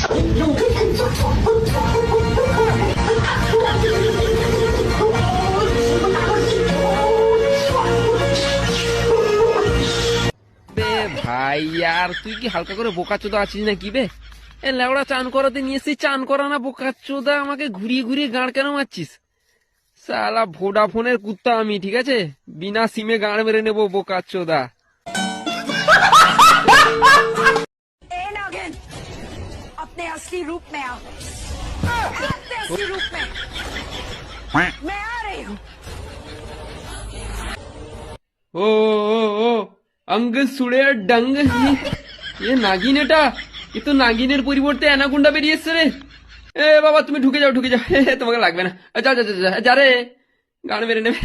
ভাই আর তুই কি হালকা করে বোকাচোদা আছিস না কি বে? এ লেওড়া চান করাতে নিয়ে এসেছি, চান করা না বোকাচোদা, আমাকে ঘুরিয়ে ঘুরিয়ে গাঁড় কেন মারছিস? সালা ভোডাফোনের কুত্তা আমি, ঠিক আছে? বিনা সিমে গাঁড় মেরে নেবো বোকাচোদা। अपने असली रूप में आओ, अपने असली रूप में मैं आ रही हूँ। ও ও ও অঙ্গ সুড়ে ডঙ্গ, এ নাগিন, এ তো নাগিনের পরিবর্তে অ্যানাকোন্ডা বেরিয়ে এসছে রে। এ বাবা তুমি ঢুকে যাও, ঢুকে যাও, তোমাকে লাগবে না, যা যা যা যা রে, গান মেরে নেবে।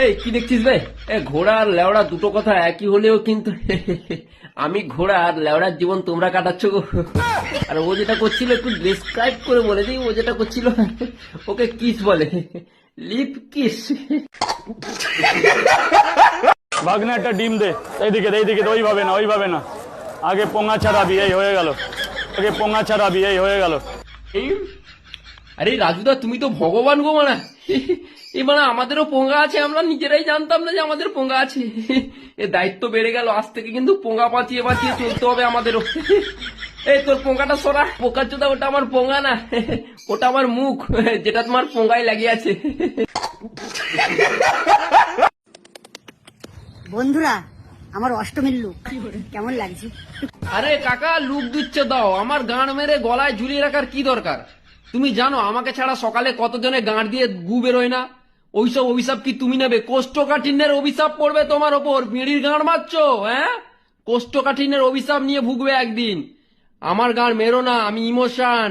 এই কি দেখছিস ভাই? ঘোড়া আর লেওড়া দুটো কথা একই হলেও কিন্তু আমি ঘোড়া আর লেওড়ার জীবন তোমরা কাটাচ্ছ গো। আর ও যেটা করছিল একটু ডিসক্রাইব করে বলে দিই, ও যেটা করছিল ওকে কিস বলে, লিপ কিস। ভাগনা একটা ডিম দে, এইদিকে এইদিকে, ওইভাবে না ওইভাবে না, আগে পোঙা ছাড়াবি, এই হয়ে গেল, আগে পোঙা ছাড়াবি, এই হয়ে গেল। আরে রাজুদা তুমি তো ভগবান গো মানা, এই মানে আমাদেরও পোঙ্গা আছে, আমরা নিজেরাই জানতাম না যে আমাদের পোঙ্গা আছে। এ দায়িত্ব বেড়ে গেল, আজ থেকে কিন্তু পোঙ্গা বাঁচিয়ে বাঁচিয়ে চলতে হবে আমাদেরও। এই তোর পোঙ্গাটা সরা বোকাচোদা, ওটা আমার পোঙ্গা না, ওটা আমার মুখ, যেটা তোমার পোঙ্গায় লাগিয়ে আছে। বন্ধুরা, আমার অষ্টমীর লুক কেমন লাগছে? আরে কাকা লুক দিচ্ছে দাও, আমার গাঁড় মেরে গলায় ঝুলিয়ে রাখার কি দরকার? তুমি জানো আমাকে ছাড়া সকালে কতজনে গাঁড় দিয়ে গু বেরোয় না? ওইসব অভিশাপ কি তুমি নেবে? কোষ্ঠকাঠিন্যের অভিশাপ পড়বে তোমার ওপর, বিড়ির গাঁড় মারছো, হ্যাঁ? কোষ্ঠকাঠিন্যের অভিশাপ নিয়ে ভুগবে একদিন। আমার গাঁড় মেরো না, আমি ইমোশন।